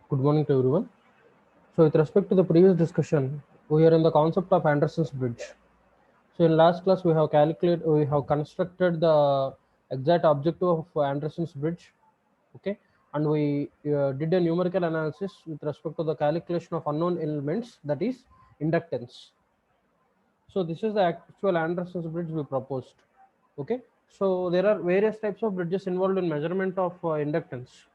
Good morning to everyone. So, with respect to the previous discussion, we are in the concept of Anderson's bridge. So, in last class, we have constructed the exact objective of Anderson's bridge. Okay, and we did a numerical analysis with respect to the calculation of unknown elements, that is inductance. So, this is the actual Anderson's bridge we proposed. Okay, so there are various types of bridges involved in measurement of inductance.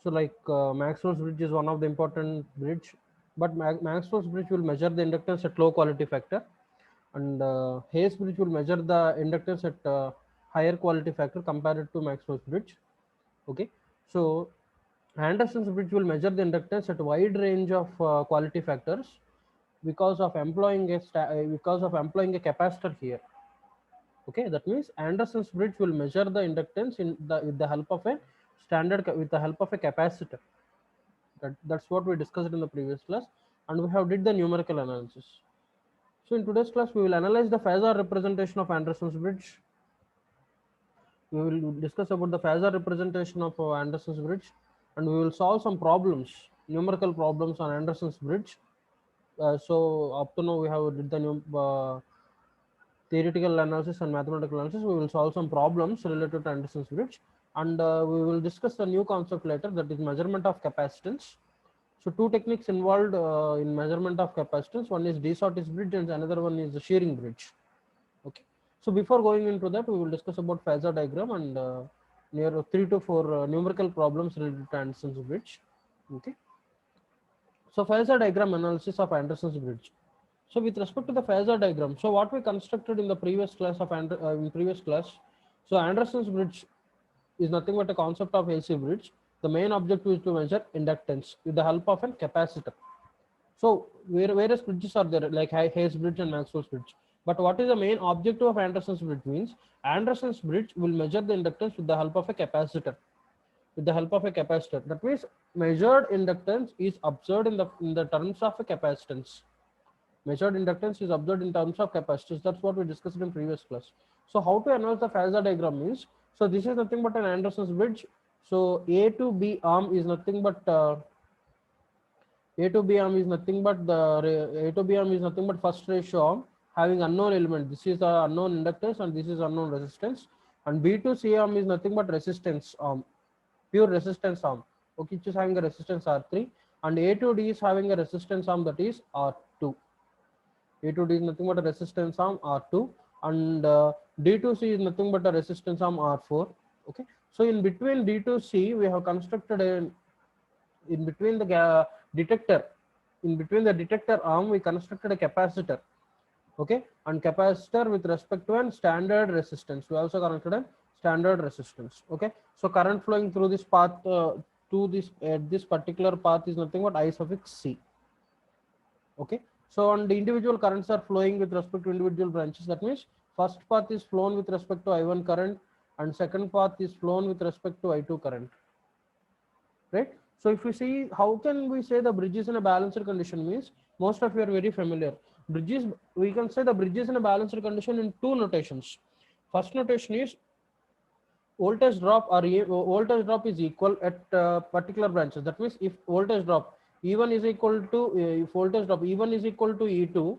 So like Maxwell's bridge is one of the important bridge, but Maxwell's bridge will measure the inductance at low quality factor, and Hayes bridge will measure the inductance at higher quality factor compared to Maxwell's bridge. Okay, so Anderson's bridge will measure the inductance at a wide range of quality factors because of employing a capacitor here. Okay, that means Anderson's bridge will measure the inductance with the help of a with the help of a capacitor. That's what we discussed in the previous class, and we have did the numerical analysis. So in today's class we will analyze the phasor representation of Anderson's bridge. We will discuss about the phasor representation of Anderson's bridge, and we will solve some problems, numerical problems on Anderson's bridge. So up to now we have did the theoretical analysis and mathematical analysis. We will solve some problems related to Anderson's bridge, and we will discuss the new concept later, that is measurement of capacitance. So two techniques involved in measurement of capacitance. One is de-Sautis bridge and another one is the shearing bridge. Okay. So before going into that, we will discuss about phasor diagram and near 3 to 4 numerical problems related to Anderson's bridge. Okay. So phasor diagram analysis of Anderson's bridge. So with respect to the phasor diagram, so what we constructed in the previous class so Anderson's bridge is nothing but a concept of AC bridge. The main objective is to measure inductance with the help of a capacitor. So various bridges are there, like Hayes bridge and Maxwell's bridge. But what is the main objective of Anderson's bridge means Anderson's bridge will measure the inductance with the help of a capacitor. With the help of a capacitor. That means measured inductance is observed in the terms of a capacitance. Measured inductance is observed in terms of capacitance. That's what we discussed in previous class. So how to analyze the phasor diagram means, so this is nothing but an Anderson's bridge. So A to B arm is nothing but A to B arm is nothing but A to B arm is nothing but first ratio arm having unknown element. This is the unknown inductance and this is unknown resistance. And B to C arm is nothing but resistance arm, pure resistance arm. Okay, which is having a resistance R3, and A to D is having a resistance arm, that is R2. A to D is nothing but a resistance arm R2, and D to C is nothing but a resistance arm R4. Okay, so in between D to C we have constructed a, in between the detector, in between the detector arm we constructed a capacitor. Okay, and capacitor with respect to a standard resistance, we also connected a standard resistance. Okay, so current flowing through this path to this this particular path is nothing but I suffix C. Okay, so and the individual currents are flowing with respect to individual branches. That means first path is flown with respect to I1 current and second path is flown with respect to I2 current, right? So if we see, how can we say the bridge is in a balanced condition means, most of you are very familiar. Bridges, we can say the bridge is in a balanced condition in two notations. First notation is voltage drop or voltage drop is equal at particular branches. That means if voltage drop E1 is equal to if voltage drop E1 is equal to E2,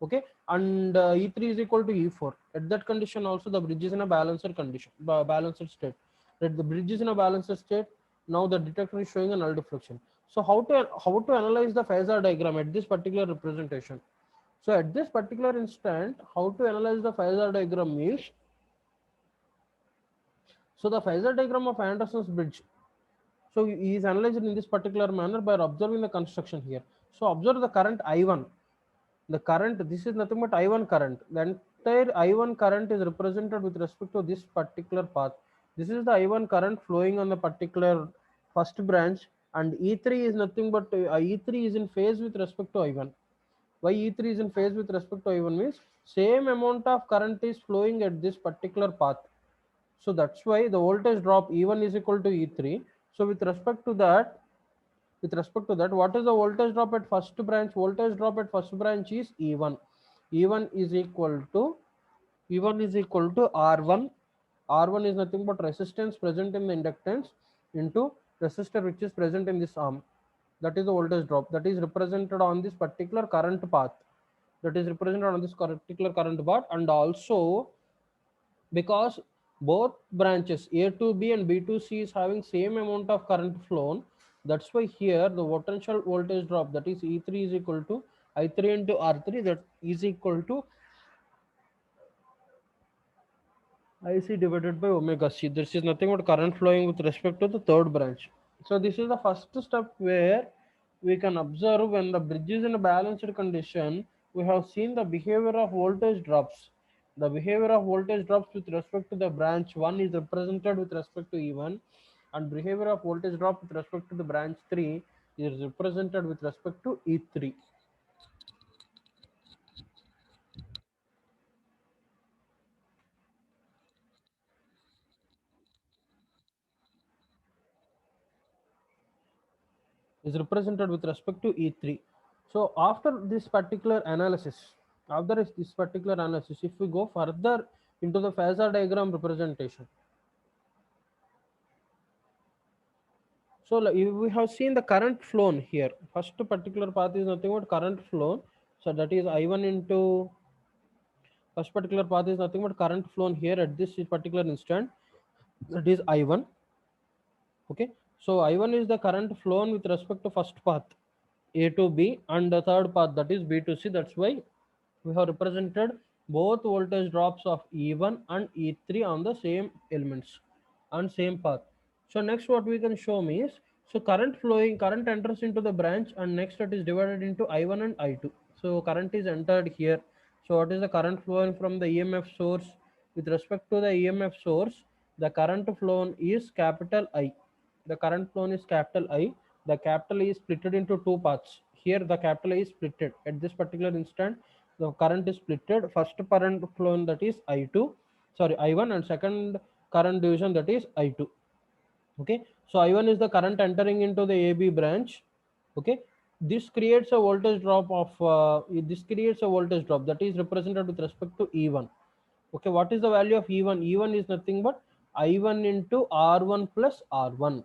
okay, and E3 is equal to E4. At that condition also the bridge is in a balanced condition, balanced state. That the bridge is in a balanced state. Now the detector is showing a null deflection. So how to analyze the phasor diagram at this particular representation? So at this particular instant, how to analyze the phasor diagram means, so the phasor diagram of Anderson's bridge, so he is analyzed in this particular manner by observing the construction here. So observe the current I1. The current, this is nothing but I1 current. The entire I1 current is represented with respect to this particular path. This is the I1 current flowing on the particular first branch, and E3 is nothing but E3 is in phase with respect to I1. Why E3 is in phase with respect to I1 means same amount of current is flowing at this particular path. So that's why the voltage drop E1 is equal to E3. So with respect to that, what is the voltage drop at first branch? Voltage drop at first branch is E1. E1 is equal to R1. R1 is nothing but resistance present in the inductance into resistor which is present in this arm. That is the voltage drop that is represented on this particular current path. That is represented on this particular current path, and also because both branches A to B and B to C is having same amount of current flown, that's why here the potential voltage drop, that is E3 is equal to I3 into R3, that is equal to IC divided by omega C. This is nothing but current flowing with respect to the third branch. So this is the first step where we can observe when the bridge is in a balanced condition, we have seen the behavior of voltage drops. The behavior of voltage drops with respect to the branch 1 is represented with respect to E1, and behavior of voltage drop with respect to the branch 3 is represented with respect to E3. Is represented with respect to E3. So after this particular analysis, if we go further into the phasor diagram representation, so we have seen the current flown here. First particular path is nothing but current flown. So that is I1 into first particular path is nothing but current flown here at this particular instant. That is I1. Okay. So I1 is the current flown with respect to first path A to B, and the third path, that is B to C. That's why we have represented both voltage drops of E1 and E3 on the same elements and same path. So next what we can show me is, so current enters into the branch, and next it is divided into I1 and I2. So current is entered here. So what is the current flowing from the EMF source? With respect to the EMF source, the current flown is capital I. The current flown is capital I. The capital I is splitted into two parts. Here the capital I is splitted. At this particular instant, the current is splitted. First current flown, that is I2, sorry I1, and second current division, that is I2. Okay, so I1 is the current entering into the AB branch. Okay, this creates a voltage drop that is represented with respect to E1. Okay, what is the value of E1? E1 is nothing but I1 into R1 plus R1.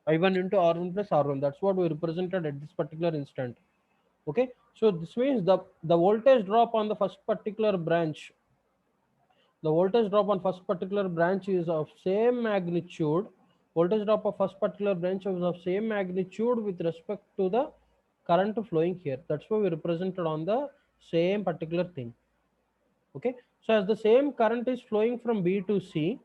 I1 into R1 plus R1. That's what we represented at this particular instant. Okay, so this means the voltage drop on the first particular branch, the voltage drop on first particular branch is of same magnitude. Voltage drop of first particular branch is of same magnitude with respect to the current flowing here. That's why we represented on the same particular thing. Okay, so as the same current is flowing from B to C,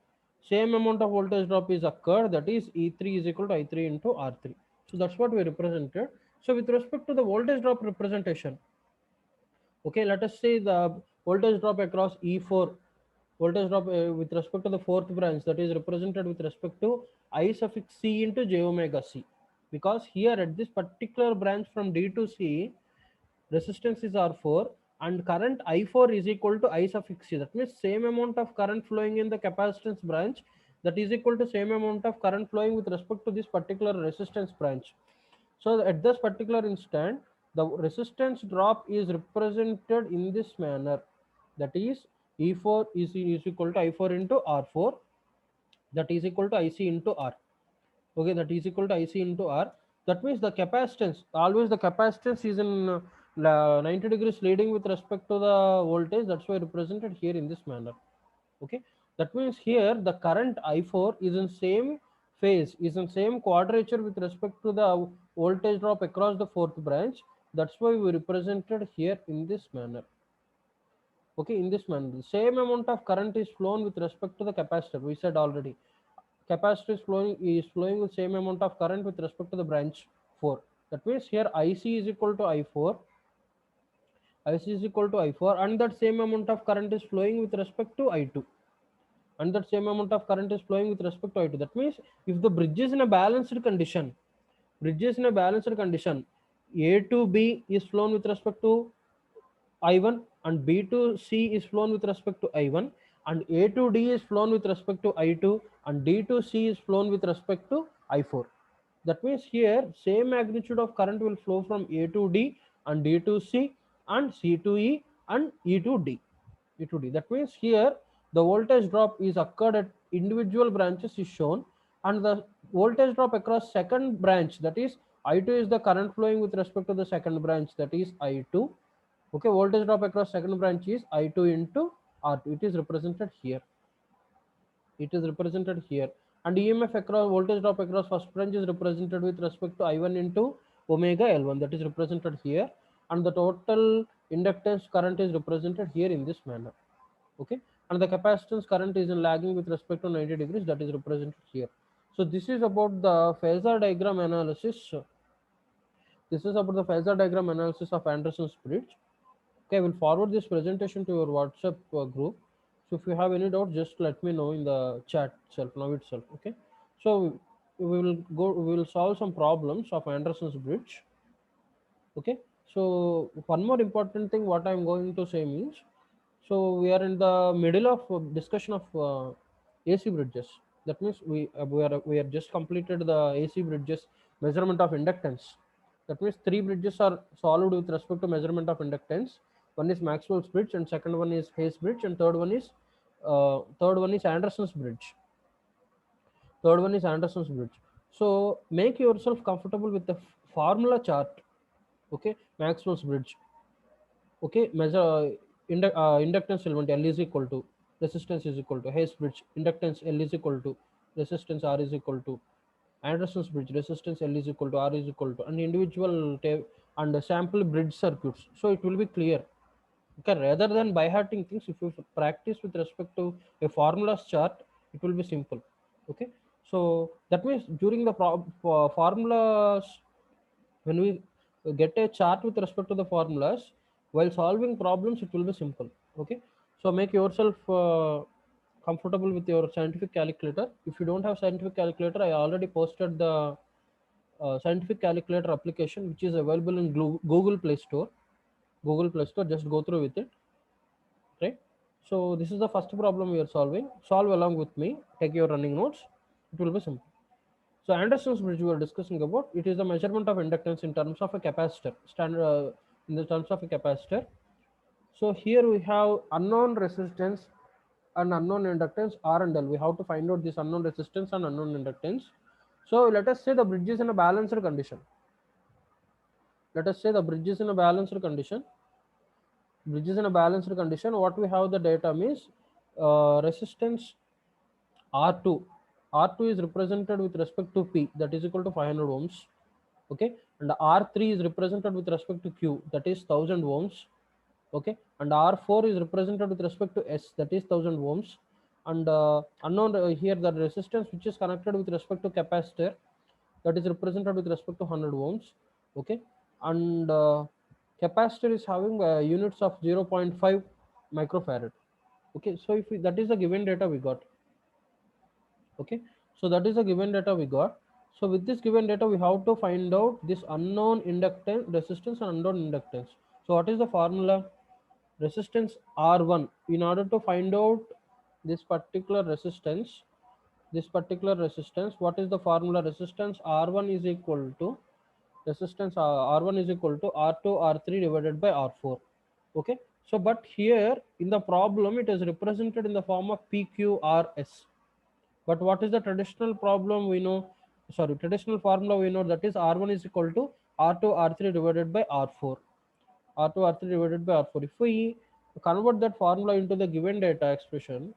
same amount of voltage drop is occurred, that is E3 is equal to I3 into R3. So that's what we represented. So with respect to the voltage drop representation, okay, let us say the voltage drop across E4, voltage drop with respect to the fourth branch, that is represented with respect to I suffix C into j omega C, because here at this particular branch from D to C, resistance is R4, and current I4 is equal to I suffix C. That means same amount of current flowing in the capacitance branch, that is equal to same amount of current flowing with respect to this particular resistance branch. So at this particular instant, the resistance drop is represented in this manner. That is E4 is equal to I4 into R4. That is equal to IC into R. Okay, that is equal to IC into R. That means the capacitance, always the capacitance is in 90 degrees leading with respect to the voltage. That's why represented here in this manner. Okay, that means here the current I4 is in same phase, is in same quadrature with respect to the voltage drop across the fourth branch. That's why we represented here in this manner. Okay, in this manner the same amount of current is flown with respect to the capacitor. We said already capacitor is flowing with same amount of current with respect to the branch 4. That means here IC is equal to I4, IC is equal to I4, and that same amount of current is flowing with respect to I2, and that same amount of current is flowing with respect to I2. That means if the bridge is in a balanced condition, A to B is flown with respect to I1, and B to C is flown with respect to I1, and A to D is flown with respect to I2, and D to C is flown with respect to I4. That means here same magnitude of current will flow from A to D and D to C and C to E and E to D. That means here the voltage drop is occurred at individual branches is shown, and the voltage drop across second branch, that is I2 is the current flowing with respect to the second branch, that is I2. Okay, voltage drop across second branch is I2 into R2. It is represented here. It is represented here. And EMF across voltage drop across first branch is represented with respect to I1 into omega L1. That is represented here. And the total inductance current is represented here in this manner. Okay, and the capacitance current is in lagging with respect to 90 degrees, that is represented here. So this is about the phasor diagram analysis. This is about the phasor diagram analysis of Anderson's bridge. Okay, I will forward this presentation to your WhatsApp group. So if you have any doubt, just let me know in the chat itself, now itself. Okay, so we will solve some problems of Anderson's bridge. Okay, so one more important thing what I'm going to say means, so we are in the middle of discussion of AC bridges. That means we are just completed the AC bridges measurement of inductance. That means three bridges are solved with respect to measurement of inductance. One is Maxwell's bridge, and second one is Hayes bridge, and third one is Anderson's bridge. Third one is Anderson's bridge. So make yourself comfortable with the formula chart. Okay, Maxwell's bridge. Okay, measure inductance element L is equal to resistance is equal to Hayes bridge inductance L is equal to resistance R is equal to Anderson's bridge resistance L is equal to R is equal to, and individual and the sample bridge circuits. So it will be clear. Okay, rather than by hearting things, if you practice with respect to a formulas chart, it will be simple. Okay, so that means during the formulas, when we get a chart with respect to the formulas, while solving problems, it will be simple. Okay, so make yourself comfortable with your scientific calculator. If you don't have scientific calculator, I already posted the scientific calculator application, which is available in Google Play Store. Google Play Store, just go through with it, right? So this is the first problem we are solving. Solve along with me, take your running notes, it will be simple. So Anderson's bridge we were discussing about, it is the measurement of inductance in terms of a capacitor, standard in the terms of a capacitor. So here we have unknown resistance and unknown inductance R and L. We have to find out this unknown resistance and unknown inductance. So let us say the bridge is in a balanced condition. Let us say the bridge is in a balanced condition. Bridge is in a balanced condition. What we have the data means resistance R2. R2 is represented with respect to P, that is equal to 500 ohms. Okay, and R3 is represented with respect to Q, that is 1000 ohms. Okay, and R4 is represented with respect to S, that is 1000 ohms. And unknown here the resistance which is connected with respect to capacitor, that is represented with respect to 100 ohms. Okay, and capacitor is having units of 0.5 microfarad. Okay, so if that is the given data we got. Okay, so that is the given data we got. So with this given data, we have to find out this unknown inductance, resistance, and unknown inductance. So what is the formula? Resistance R1. In order to find out this particular resistance, what is the formula? Resistance R1 is equal to resistance R1 is equal to R2 R3 divided by R4. Okay, so but here in the problem it is represented in the form of PQRS. But what is the traditional problem we know? Sorry, traditional formula we know, that is R1 is equal to R2 R3 divided by R4. R2 R3 divided by R4. If we convert that formula into the given data expression,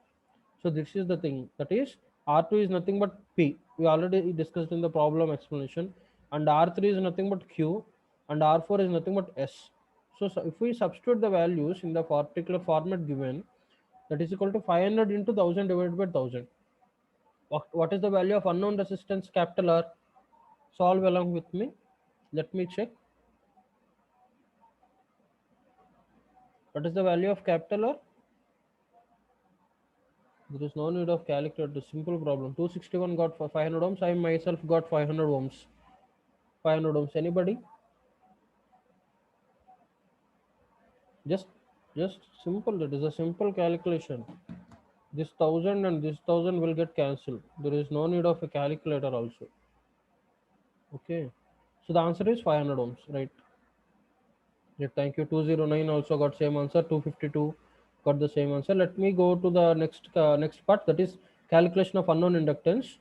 so this is the thing, that is R2 is nothing but P. We already discussed in the problem explanation, and R3 is nothing but Q, and R4 is nothing but S. So if we substitute the values in the particular format given, that is equal to 500 into 1000 divided by 1000. What is the value of unknown resistance capital R? Solve along with me. Let me check. What is the value of capital R? There is no need of calculator. Simple problem. 261 got for 500 ohms. I myself got 500 ohms. 500 ohms. Anybody? Just simple. It is a simple calculation. This 1000 and this 1000 will get cancelled. There is no need of a calculator also. Okay. So the answer is 500 ohms, right? Yeah, thank you. 209 also got same answer. 252 got the same answer. Let me go to the next part, that is calculation of unknown inductance.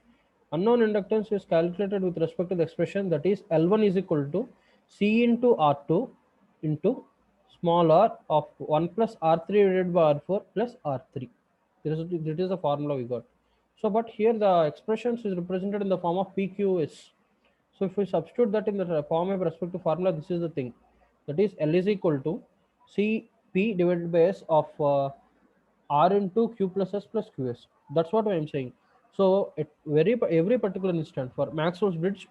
Unknown inductance is calculated with respect to the expression that is L1 is equal to C into R2 into small r of 1 plus R3 divided by R4 plus R3. This is the formula we got. So, but here the expressions is represented in the form of PQS. So, if we substitute that in the form of respective formula, this is the thing. That is L is equal to Cp divided by S of R into Q plus S plus QS. That's what I am saying. So, at every particular instant for Maxwell's bridge,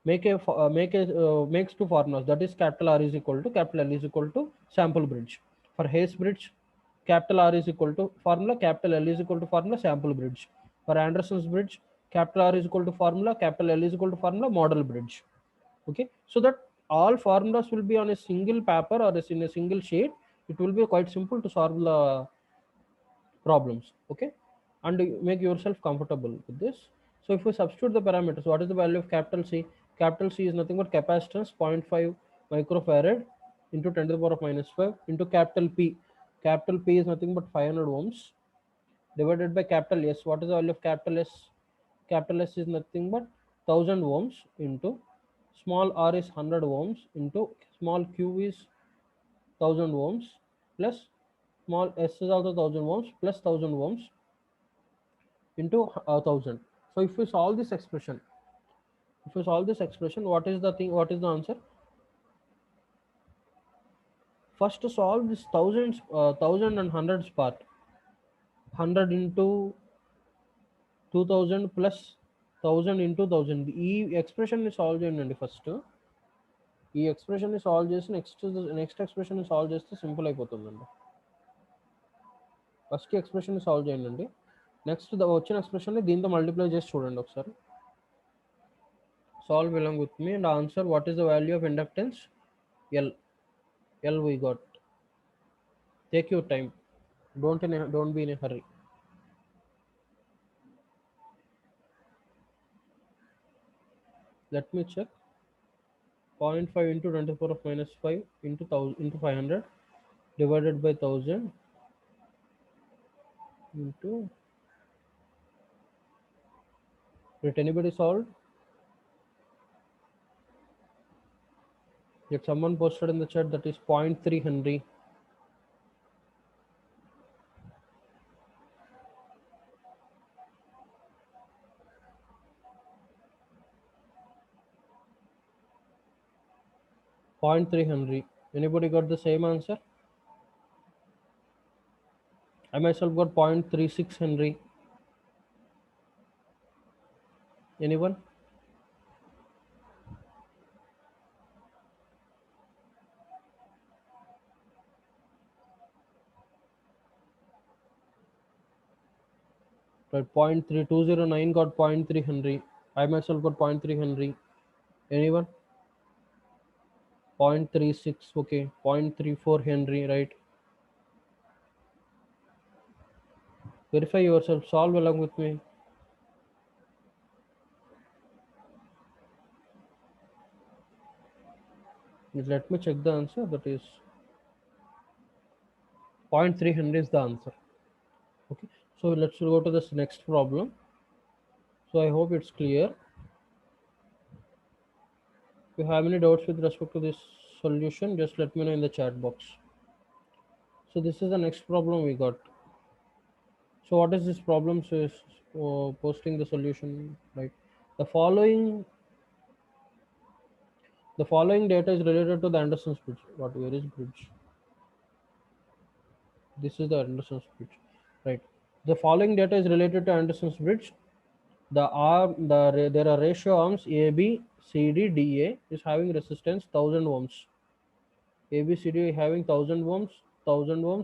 makes two formulas. That is capital R is equal to capital L is equal to sample bridge. For Hayes bridge, capital R is equal to formula, capital L is equal to formula, sample bridge. For Anderson's bridge, capital R is equal to formula, capital L is equal to formula, model bridge. Okay, so that all formulas will be on a single paper or in a single sheet. It will be quite simple to solve the problems. Okay, and you make yourself comfortable with this. So if we substitute the parameters, what is the value of capital C? Capital C is nothing but capacitance, zero point 0.5 microfarad into 10 to the power of minus 5 into capital P. Capital P is nothing but 500 ohms divided by capital S. What is the value of capital S? Capital S is nothing but 1000 ohms into small r is 100 ohms into small q is 1000 ohms plus small s is also 1000 ohms plus 1000 ohms into 1000. So if we solve this expression, what is the thing? What is the answer? First to solve this thousands, thousand and hundreds part. 100 into 2000 plus 1000 into 1000. ఈ expression ని solve చేయండి first. ఈ expression ని solve చేసి next expression ని solve చేస్తే simple అయిపోతుందండి. First expression ని సాల్వ్ చేయండి. నెక్స్ట్ వచ్చిన ఎక్స్ప్రెషన్ ని దీంతో మల్టిప్లై చేసి చూడండి ఒకసారి. Solve along with me and answer what is the value of inductance L. L we got. Take your time. Don't be in a hurry. Let me check. 0.5 into 10 to the power of minus 5 into 1000 into 500 divided by 1000 into. Did anybody solve? Yet someone posted in the chat that is 0.3 Henry. Henry. Anybody got the same answer? I myself got 0.36 Henry. Anyone? Right, 0.3209 got 0.3 Henry. I myself got 0.3 Henry. Anyone? 0.36, okay. 0.34 Henry, right? Verify yourself, solve along with me. Let me check the answer. That is 0.3 Henry is the answer. Okay, so let's go to this next problem. So I hope it's clear. If you have any doubts with respect to this solution, just let me know in the chat box. So this is the next problem we got. So what is this problem? So is posting the solution, right? The following data is related to the Anderson's bridge. Where is bridge? This is the Anderson's bridge, right? The following data is related to Anderson's bridge. There are ratio arms A, B, C, D, D, A is having resistance 1000 ohms. A, B, C, D having 1000 ohms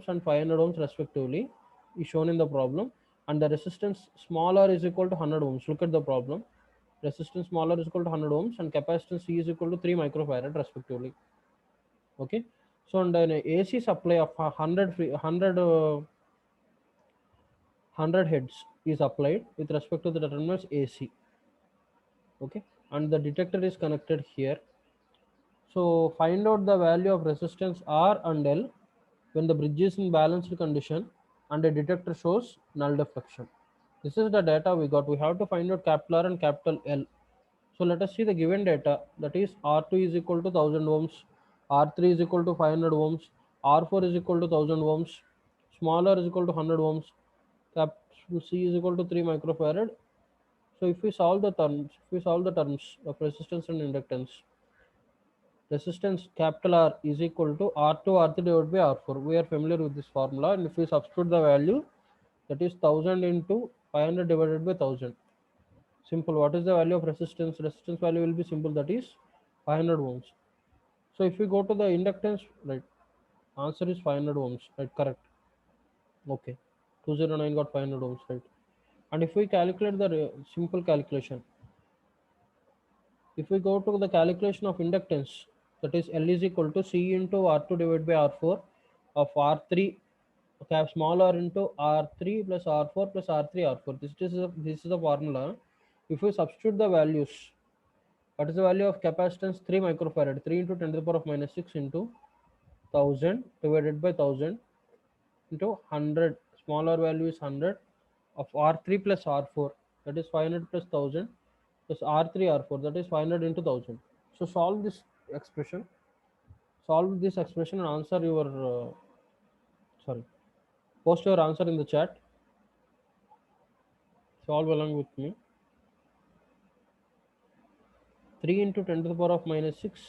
and 500 ohms respectively is shown in the problem. And the resistance smaller is equal to 100 ohms. Look at the problem. Resistance smaller is equal to 100 ohms and capacitance C is equal to 3 microfarad respectively. Okay. So and an AC supply of 100 heads is applied with respect to the terminals AC. Okay, and the detector is connected here. So find out the value of resistance R and L when the bridge is in balanced condition and the detector shows null deflection. This is the data we got. We have to find out capital R and capital L. So let us see the given data, that is R2 is equal to 1000 ohms, R3 is equal to 500 ohms, R4 is equal to 1000 ohms, small r is equal to 100 ohms, cap C is equal to 3 microfarad. So if we solve the terms of resistance and inductance, resistance capital R is equal to R2 R3 divided by R4. We are familiar with this formula, and if we substitute the value, that is 1000 into 500 divided by 1000. Simple. What is the value of resistance? Resistance value will be simple, that is 500 ohms. So if we go to the inductance, right, answer is 500 ohms, right? Correct. Okay. 209 got 500 ohms, right? And if we calculate the simple calculation, if we go to the calculation of inductance, that is L is equal to C into R2 divided by R4 of R3, okay, small r into R3 plus R4 plus R3 R4. This is the formula. If we substitute the values, what is the value of capacitance? 3 microfarad. 3 into 10 to the power of minus 6 into 1000 divided by 1000 into 100. Smaller value is 100 of R3 plus R4, that is 500 plus 1000 plus R3 R4, that is 500 into 1000. So expression solve this expression and answer your sorry post your answer in the chat. Solve along with me. 3 into 10 to the power of minus 6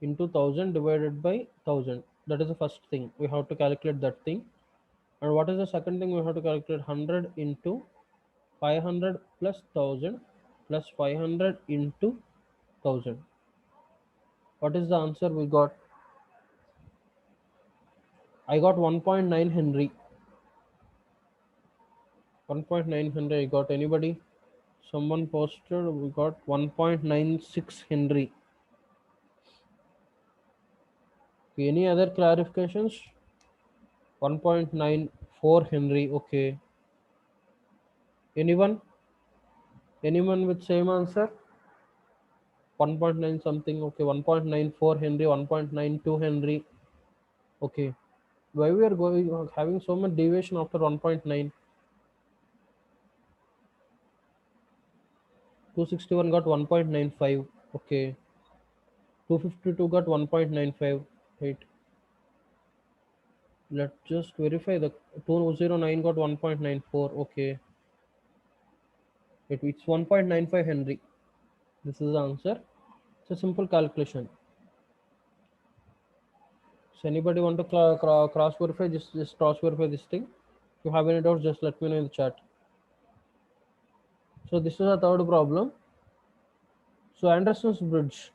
into 1000 divided by 1000, that is the first thing. We have to calculate that thing. And what is the second thing? We have to calculate 100 into 500 plus 1000 plus 500 into 1000. What is the answer we got? I got 1.9 Henry. 1.9 Henry I got. Anybody? Someone posted we got 1.96 Henry. Any other clarifications? 1.94 Henry. Okay. Anyone? Anyone with same answer? 1.9 something. Okay. 1.94 Henry. 1.92 Henry. Okay. Why we are going having so much deviation after 1.9? 261 got 1.95. Okay. 252 got 1.95. Right. Let's just verify the 209 got 1.94. Okay. It's 1.95 Henry. This is the answer. It's a simple calculation. So anybody want to cross verify? Just cross verify this thing. If you have any doubts, just let me know in the chat. So this is a third problem. So Anderson's bridge.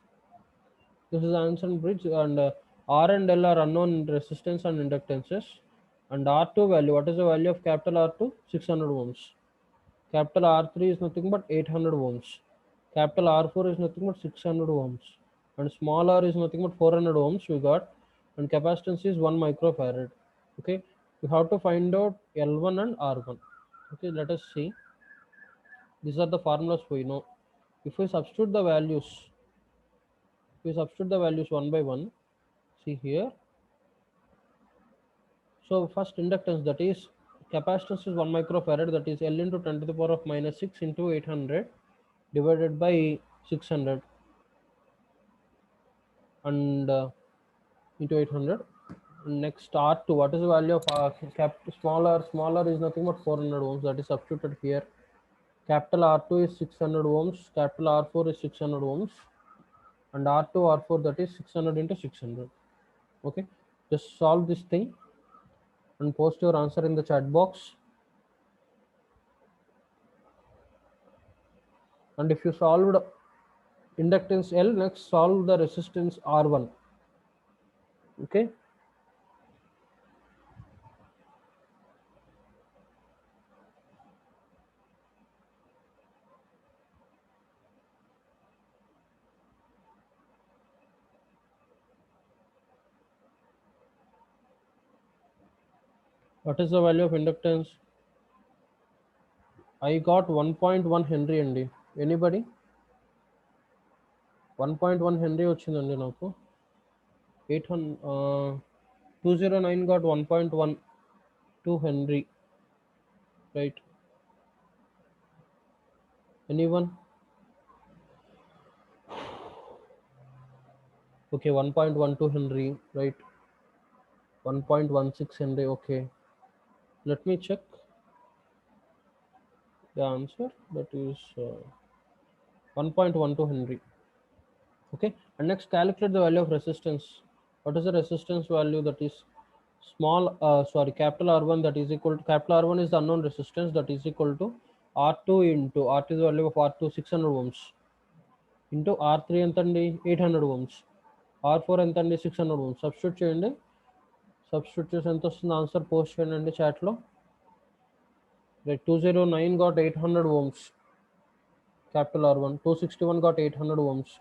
This is Anderson bridge, and R and L are unknown in resistance and inductances. And R2 value, what is the value of capital R2? 600 ohms. Capital R3 is nothing but 800 ohms. Capital R4 is nothing but 600 ohms. And small r is nothing but 400 ohms we got. And capacitance is 1 microfarad. Okay, we have to find out L1 and R1. Okay, let us see. These are the formulas we know. If we substitute the values, one by one, see here. So first inductance, that is capacitance is 1 microfarad, that is L into 10 to the power of minus 6 into 800 divided by 600 and into 800. Next R2, what is the value of smaller is nothing but 400 ohms, that is substituted here. Capital R2 is 600 ohms, capital R4 is 600 ohms, and R2 R4, that is 600 into 600. Okay, just solve this thing and post your answer in the chat box. And if you solved inductance L, next solve the resistance R1. Okay. What is the value of inductance? I got 1.1 Henry అండి. Anybody? 1.1 Henry వచ్చిందండి నాకు. 209 got 1.12 Henry, right? Anyone? Okay, 1.12 Henry, right? 1.16 Henry. Okay, let me check the answer. That is 1.12 Henry. Okay, and next calculate the value of resistance. What is the resistance value? That is capital R1, that is equal to, capital R1 is the unknown resistance, that is equal to R2 into R2 is the value of R2 600 ohms into R3 ఎంత అండి 800 ohms, R4 ఎంత అండి 600 ohms. Substitute చేయండి. Substitute చేసి ఎంత వస్తుంది answer post చేయండి చాట్లో. Right, 209 got 800 ohms capital R1, 261 got 800 ohms.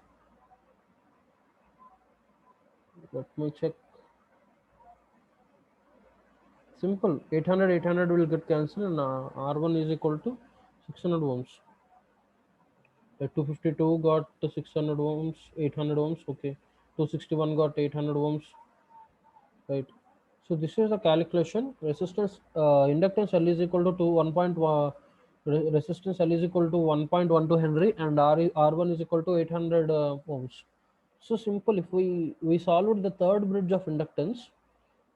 Let me check. Simple, 800 will get cancelled and R1 is equal to 600 ohms. 252 got 600 ohms, 800 ohms. Okay, 261 got 800 ohms, right? So this is the calculation. Resistance inductance L is equal to 1 point resistance L is equal to 1.12 Henry and R1 is equal to 800 ohms. So simple. If we solved the third bridge of inductance,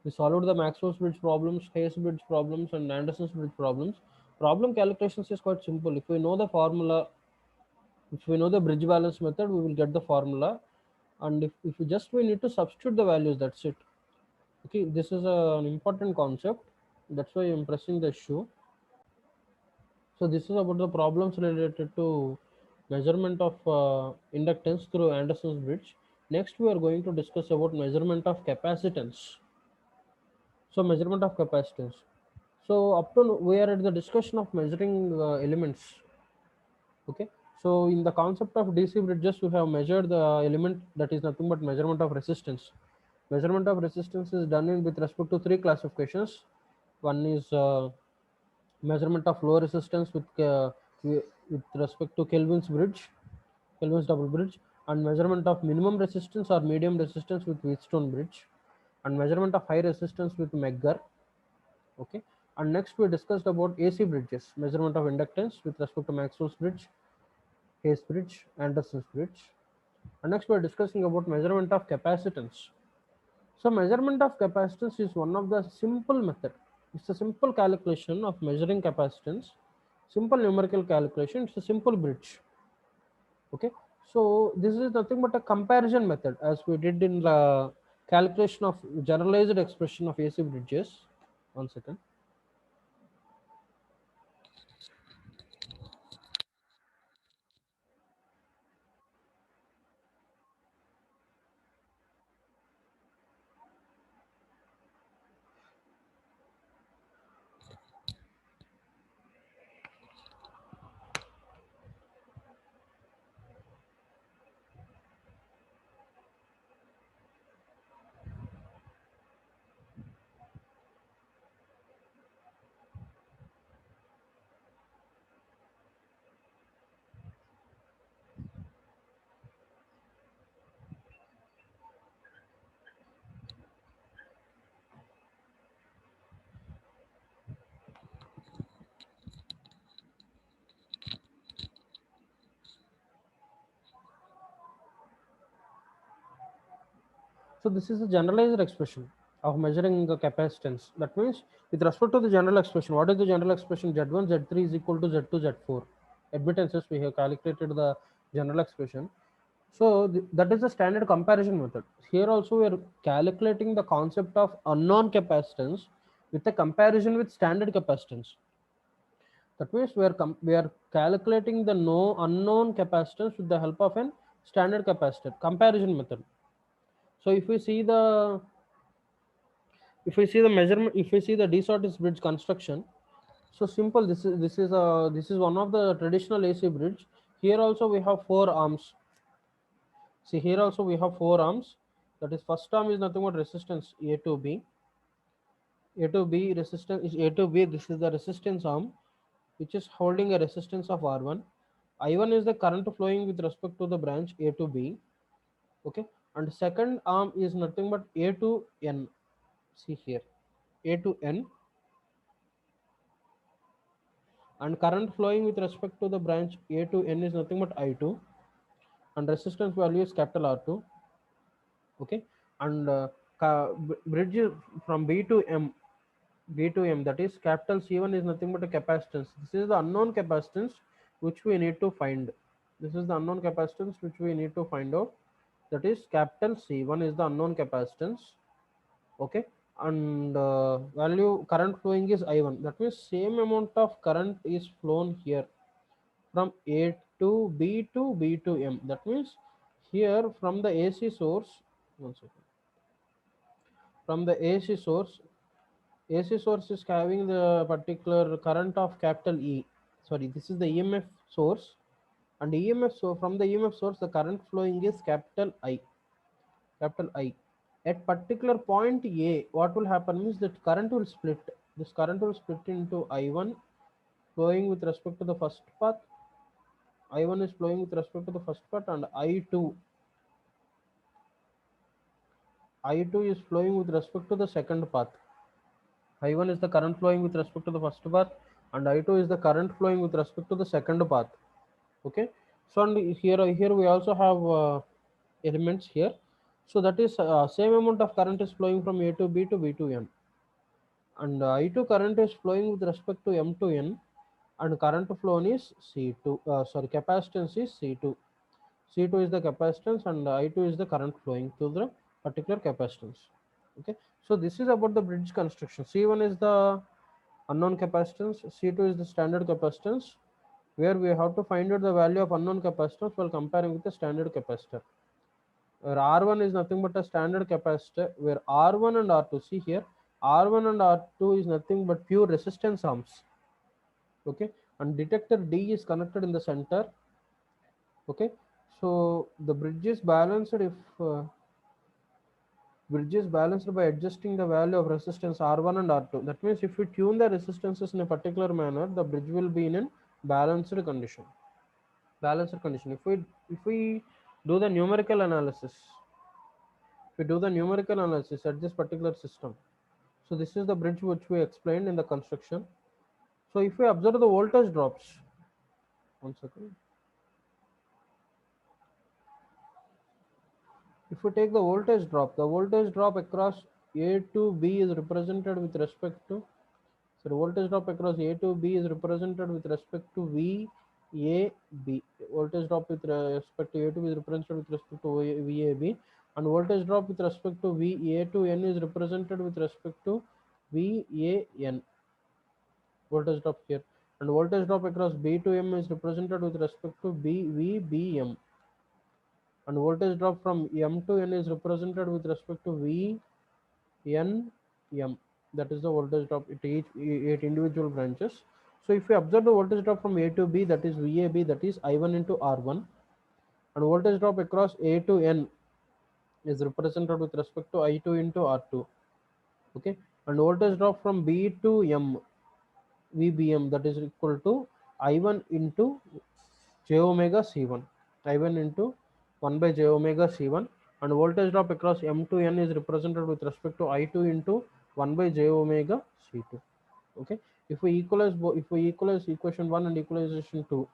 we solved the Maxwell's bridge problems, Hayes bridge problems, and Anderson's bridge problems. Problem calculations is quite simple. If we know the formula, if we know the bridge balance method, we will get the formula. And if we just we need to substitute the values, that's it. Okay, this is an important concept. That's why I'm pressing the issue. So this is about the problems related to measurement of inductance through Anderson's bridge. Next, we are going to discuss about measurement of capacitance. So measurement of capacitance. So up to we are at the discussion of measuring elements. Okay. So in the concept of DC bridges, we have measured the element, that is nothing but measurement of resistance. Measurement of resistance is done in with respect to three classifications. One is measurement of low resistance with respect to Kelvin's bridge, Kelvin's double bridge, and measurement of minimum resistance or medium resistance with Wheatstone bridge, and measurement of high resistance with Megger. Okay, and next we discussed about AC bridges, measurement of inductance with respect to Maxwell's bridge, Hayes bridge, Anderson's bridge, and next we are discussing about measurement of capacitance. So measurement of capacitance is one of the simple method. It's a simple calculation of measuring capacitance, simple numerical calculation. It's a simple bridge. Okay, so this is nothing but a comparison method, as we did in the calculation of generalized expression of AC bridges. One second. So this is a generalized expression of measuring the capacitance. That means with respect to the general expression, what is the general expression? Z1, Z3 is equal to Z2, Z4. Admittances, we have calculated the general expression. So that is the standard comparison method. Here also we are calculating the concept of unknown capacitance with a comparison with standard capacitance. That means we are calculating the unknown capacitance with the help of an standard capacitor comparison method. So if we see the measurement, if we see the D-Short's bridge construction, so simple. This is one of the traditional AC bridge. Here also we have four arms. See, here also we have four arms. That is, first arm is nothing but resistance A to B. A to B resistance is A to B. This is the resistance arm, which is holding a resistance of R1. I1 is the current flowing with respect to the branch A to B. Okay, and second arm is nothing but A to N. See here, A to N. and current flowing with respect to the branch A to N is nothing but I2, and resistance value is capital R2. Okay, and bridge from B to M, that is capital C1 is nothing but a capacitance. This is the unknown capacitance which we need to find. This is the unknown capacitance which we need to find out. That is capital C1 is the unknown capacitance. Okay, and value current flowing is I1. That means same amount of current is flown here from A to B to B to M. That means here from the AC source, one second, from the AC source is having the particular current of capital E. Sorry, this is the EMF source, and EMF, so from the EMF source the current flowing is capital I, capital I. At particular point A, what will happen is that current will split. This current will split into I1 flowing with respect to the first path. I1 is flowing with respect to the first path, and I2 is flowing with respect to the second path. I1 is the current flowing with respect to the first path, and I2 is the current flowing with respect to the second path. Okay, so and here we also have elements here. So that is same amount of current is flowing from A to B to B to N, and I2 current is flowing with respect to M to N, and current flow is C2. Sorry, capacitance is C2. C2 is the capacitance, and I2 is the current flowing to the particular capacitance. Okay, so this is about the bridge construction. C1 is the unknown capacitance, C2 is the standard capacitance, where we have to find out the value of unknown capacitance while comparing with the standard capacitor. Where R1 is nothing but a standard capacitor, where R1 and R2, see here, R1 and R2 is nothing but pure resistance arms. Okay, and detector D is connected in the center. Okay, so the bridge is balanced if bridge is balanced by adjusting the value of resistance R1 and R2. That means if we tune the resistances in a particular manner, the bridge will be in a balanced condition. Balanced condition. If we do the numerical analysis, if we do the numerical analysis at this particular system, so this is the bridge which we explained in the construction. So if we observe the voltage drops, one second. If we take the voltage drop across A to B is represented with respect to, so the voltage drop across A to B is represented with respect to VAB. Voltage drop with respect to A to B is represented with respect to VAB, and voltage drop with respect to VA to N is represented with respect to VAN. Voltage drop here, and voltage drop across B to M is represented with respect to VBM, and voltage drop from M to N is represented with respect to VNM. That is the voltage drop at each eight individual branches. So if we observe the voltage drop from A to B, that is VAB, that is I1 into R1, and voltage drop across A to N is represented with respect to I2 into R2. Okay, and voltage drop from B to M, VBM, that is equal to I1 into j omega C1, I1 into 1 by j omega C1, and voltage drop across M to N is represented with respect to I2 into 1 by j omega C2. Okay, if we equalize equation 1 and equalization 2,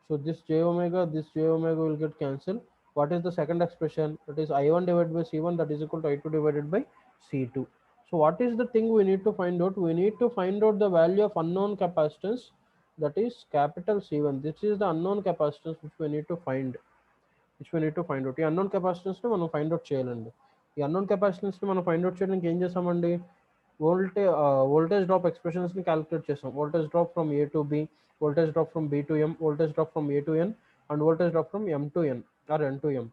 so this j omega will get cancelled. What is the second expression? That is I1 divided by C1, that is equal to I2 divided by C2. So what is the thing we need to find out? We need to find out the value of unknown capacitance, that is capital C1. This is the unknown capacitance which we need to find, out. ఈ unknown కెపాసిటెన్స్ని మనం find out చేయాలండి. ఈ unknown కెపాసిటెన్స్ని మనం find out చేయడానికి ఏం చేసామండి? Voltage drop ఎక్స్ప్రెషన్స్ని calculate చేసాం. Voltage drop from A to B, voltage drop from B to M, voltage drop from A to N, and voltage drop from M to N or N to M.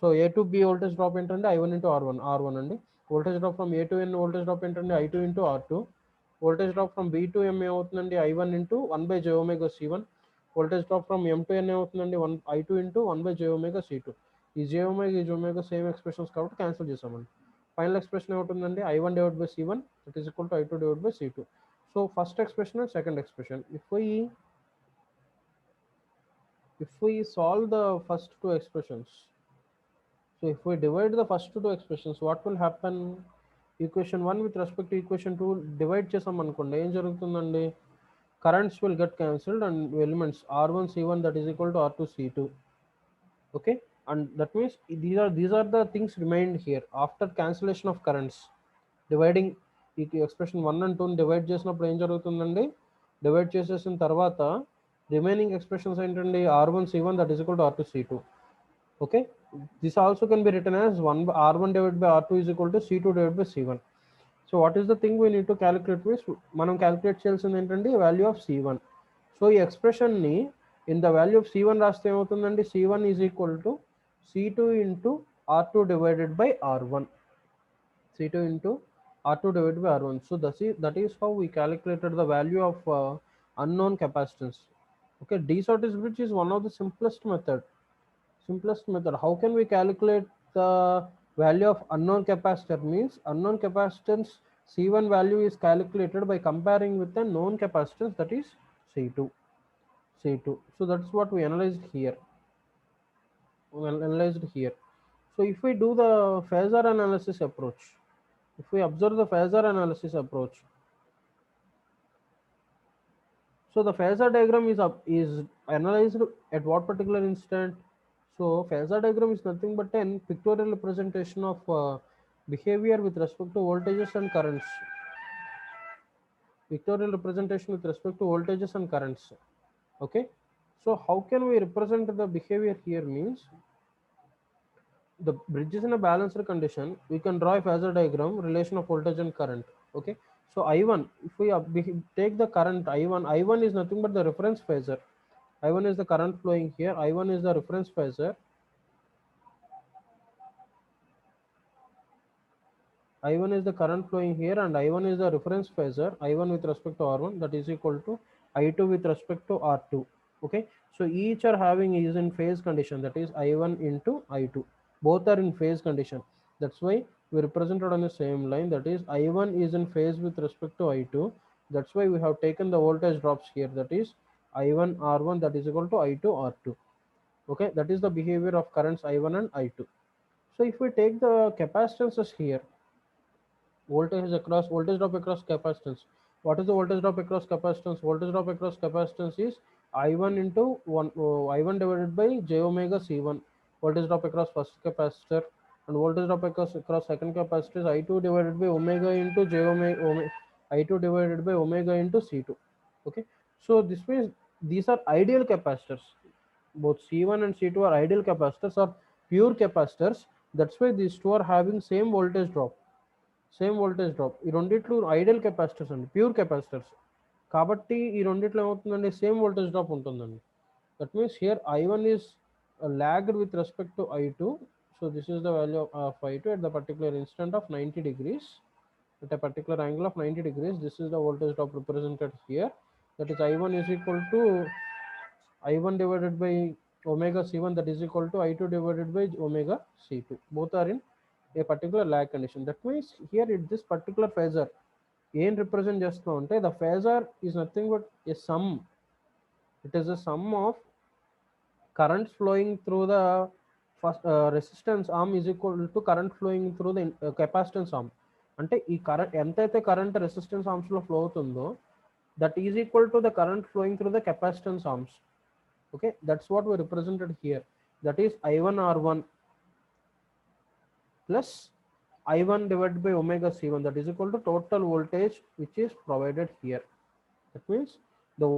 So A to B voltage drop ఏంటంటే I1 into R one అండి. Voltage drop from A to N voltage drop ఏంటంటే I2 into R2. Voltage drop from B to M ఏమవుతుందండి? I1 into 1 by J omega C1. Voltage drop from M to N ఏమవుతుందండి? I2 into 1 by J omega C2. ఈ J omega same expressions కాబట్టి cancel చేసామండి. Final expression ఏమవుతుందండి? I1 divide by C1 that is equal to I2 divide by C2. So first expression and second expression, if we solve the first two expressions, so if we divide the first two expressions, what will happen? Equation 1 with respect to equation 2 divide చేసాం అనుకోండి, ఏం జరుగుతుందండి? currents will get cancelled and elements R1 C1 that is equal to R2 C2. Okay, and that means these are the things remained here after cancellation of currents. Dividing ఈ expression 1 and 2 divide చేసినప్పుడు ఏం జరుగుతుందండి, divide చేసేసిన తర్వాత remaining expressions ఏంటండి, R1 C1 that is equal to R2 C2. Okay, this also can be written as 1 R1 divided by R2 is equal to C2 divided by C1. So what is the thing we need to calculate with, మనం calculate చేయాల్సింది ఏంటంటే value of C1. So ఈ ఎక్స్ప్రెషన్ని in the value of C1 రాస్తే ఏమవుతుందండి, C1 is equal to C2 into R2 divided by R1. C2 into R2 divided by R1. So that is how we calculated the value of unknown capacitance. Okay, D-Sortis bridge is one of the simplest method. How can we calculate the value of unknown capacitor? Means unknown capacitance C1 value is calculated by comparing with the known capacitance, that is C2. So that's what we analyzed here. So if we do the phasor analysis approach, if we observe the phasor analysis approach, so the phasor diagram is analyzed at what particular instant? So phasor diagram is nothing but an pictorial representation of behavior with respect to voltages and currents. Pictorial representation with respect to voltages and currents. Okay, so how can we represent the behavior here? Means the bridge is in a balanced condition, we can draw a phasor diagram relation of voltage and current. Okay, so I1, if we take the current I1 is nothing but the reference phasor. I1 is the current flowing here, I1 is the reference phasor, I1 is the current flowing here, and I1 is the reference phasor, I1 with respect to R1, that is equal to I2 with respect to R2. Okay, so each are having is in phase condition, that is I1 into I2, both are in phase condition. That's why we represented on the same line, that is I1 is in phase with respect to I2. That's why we have taken the voltage drops here, that is I1 R1 that is equal to I2 R2. Okay, that is the behavior of currents I1 and I2. So if we take the capacitances here, voltage drop across capacitance. What is the voltage drop across capacitance? Voltage drop across capacitance is I1 into 1 I1 divided by j omega C1. Voltage drop across first capacitor, and voltage drop across second capacitor is I2 divided by omega into j omega, I2 divided by omega into C2. Okay, so this means these are ideal capacitors. Both C1 and C2 are ideal capacitors or pure capacitors. That's why these two are having same voltage drop. ఈ రెండిట్లు ideal capacitors అండి, pure capacitors కాబట్టి ఈ రెండిట్లో ఏమవుతుందండి, same voltage drop ఉంటుందండి. That means here I1 is logged with respect to I2. So this is the value of I2 at the particular instant of 90 degrees, at a particular angle of 90 degrees. This is the voltage drop represented here, that is I1 is equal to I1 divided by omega C1, that is equal to I2 divided by omega C2. Both are in a particular lag condition. That means here in this particular phasor ఏం represent చేస్తున్నాం అంటే, the phasor is nothing but a sum. It is a sum of currents flowing through the first resistance arm is equal to current flowing through the capacitance arm. అంటే ఈ current ఎంతైతే current resistance arms లో flow అవుతుందో, that is equal to the current flowing through the capacitance arms. Okay, that's what we represented here, that is I1 R1 plus I1 divided by omega C1, that is equal to total voltage which is provided here. That means the